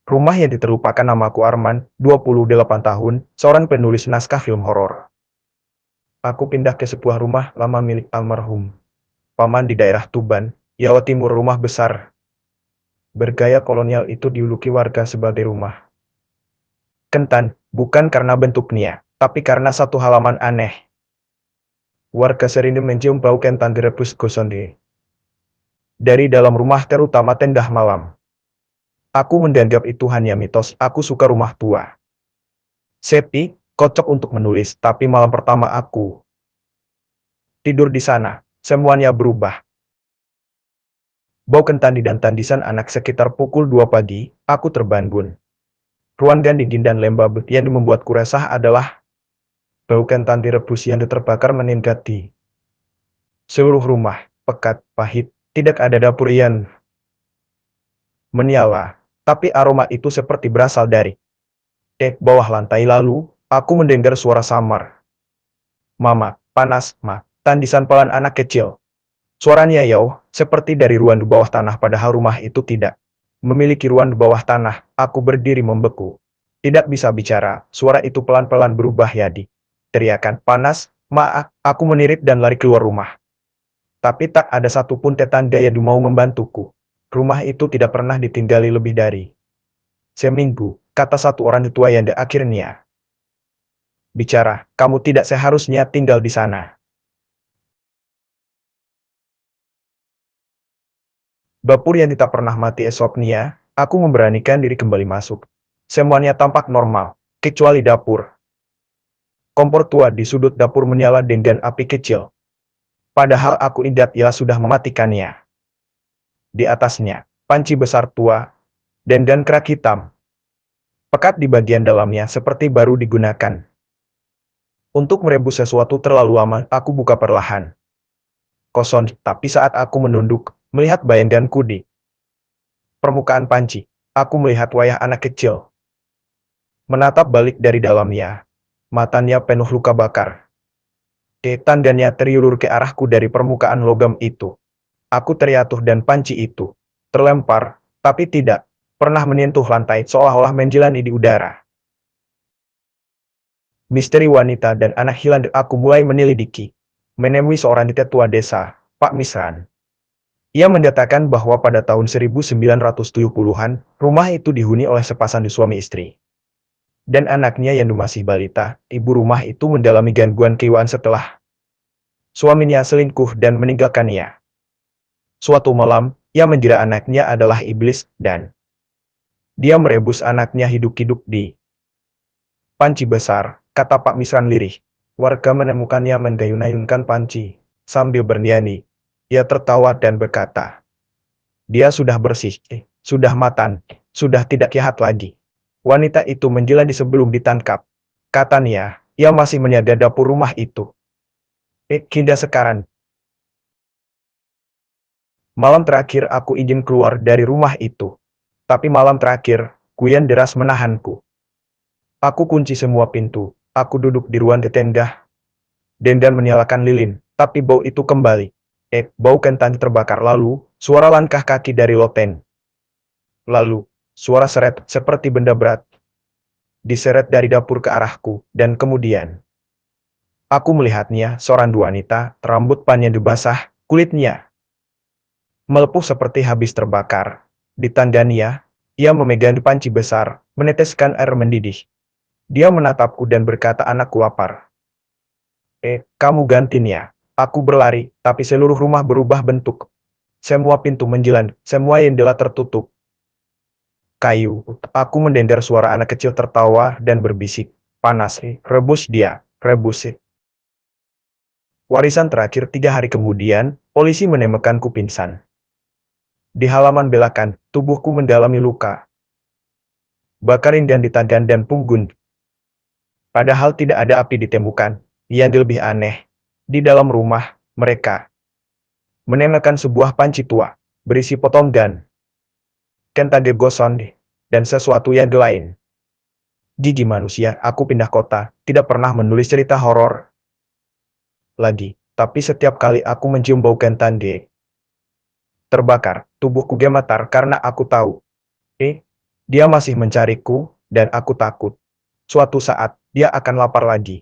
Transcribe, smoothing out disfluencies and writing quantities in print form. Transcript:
Rumah yang diterlupakan. Namaku Arman, 28 tahun, seorang penulis naskah film horor. Aku pindah ke sebuah rumah lama milik almarhum paman di daerah Tuban, Jawa Timur. Rumah besar bergaya kolonial itu dijuluki warga sebagai rumah Kentan, bukan karena bentuknya, tapi karena satu halaman aneh. Warga sering mencium bau kentan direbus gosonde dari dalam rumah, terutama tenda malam. Aku menganggap itu hanya mitos. Aku suka rumah tua, sepi, kocok untuk menulis. Tapi malam pertama aku tidur di sana, semuanya berubah. Bau kentani dan tandisan anak. Sekitar pukul 2 pagi, aku terbangun. Ruangan dingin dan lembab. Yang membuatku resah adalah bau kentan direbus yang terbakar menyenggati seluruh rumah. Pekat, pahit, tidak ada dapur yang menyala. Tapi aroma itu seperti berasal dari bawah lantai. Lalu, aku mendengar suara samar. Mama, panas, ma. Tandisan pelan anak kecil. Suaranya jauh, seperti dari ruang di bawah tanah. Padahal rumah itu tidak memiliki ruang di bawah tanah. Aku berdiri membeku. Tidak bisa bicara. Suara itu pelan-pelan berubah jadi teriakan. Panas, ma. Aku menirit dan lari keluar rumah. Tapi tak ada satupun tetangga yang mau membantuku. Rumah itu tidak pernah ditinggali lebih dari seminggu, kata satu orang tua yang akhirnya bicara. Kamu tidak seharusnya tinggal di sana. Dapur yang tidak pernah mati. Esoknya, aku memberanikan diri kembali masuk. Semuanya tampak normal, kecuali dapur. Kompor tua di sudut dapur menyala dengan api kecil. Padahal aku ingat ia sudah mematikannya. Di atasnya, panci besar tua, dan kerak hitam. Pekat di bagian dalamnya seperti baru digunakan. Untuk merebus sesuatu terlalu lama, aku buka perlahan. Kosong, tapi saat aku menunduk, melihat bayanganku di permukaan panci, aku melihat wajah anak kecil. Menatap balik dari dalamnya, matanya penuh luka bakar. Tangannya terulur ke arahku dari permukaan logam itu. Aku terjatuh dan panci itu terlempar, tapi tidak pernah menyentuh lantai, seolah-olah menjelani di udara. Misteri wanita dan anak hilang. Aku mulai menyelidiki. Menemui seorang tetua desa, Pak Misran. Ia menyatakan bahwa pada tahun 1970-an, rumah itu dihuni oleh sepasang suami istri dan anaknya yang masih balita. Ibu rumah itu mengalami gangguan kejiwaan setelah suaminya selingkuh dan meninggalkannya. Suatu malam, ia mengira anaknya adalah iblis dan dia merebus anaknya hidup-hidup di panci besar, kata Pak Misran lirih. Warga menemukannya menggayun-gayunkan panci sambil bernyanyi. Ia tertawa dan berkata, dia sudah bersih, sudah matang, sudah tidak jahat lagi. Wanita itu menjelani sebelum ditangkap. Katanya, ia masih menjaga dapur rumah itu. Hingga sekarang. Malam terakhir aku izin keluar dari rumah itu. Tapi malam terakhir, hujan deras menahanku. Aku kunci semua pintu. Aku duduk di ruang tenda dan menyalakan lilin. Tapi bau itu kembali. Bau kentang terbakar. Lalu, suara langkah kaki dari loteng. Lalu, suara seret seperti benda berat diseret dari dapur ke arahku, dan kemudian aku melihatnya, seorang wanita, rambut panjang basah, kulitnya melepuh seperti habis terbakar. Di tangannya, ia memegang panci besar, meneteskan air mendidih. Dia menatapku dan berkata, anakku lapar. Kamu gantinya. Aku berlari, tapi seluruh rumah berubah bentuk. Semua pintu menjelan, semua jendela tertutup. Kayu. Aku mendengar suara anak kecil tertawa dan berbisik. Panas, rebus dia, rebus. Warisan terakhir. 3 hari kemudian, polisi menemukanku pingsan. Di halaman belakang, tubuhku mengalami luka bakarin dan di tangan dan punggung. Padahal tidak ada api ditemukan. Yang lebih aneh, di dalam rumah, mereka menemukan sebuah panci tua, berisi potongan kentang gosong, dan sesuatu yang lain. Gigi manusia. Aku pindah kota, tidak pernah menulis cerita horor lagi. Tapi setiap kali aku mencium bau kentang terbakar, tubuhku gemetar karena aku tahu. Dia masih mencariku, dan aku takut. Suatu saat, dia akan lapar lagi.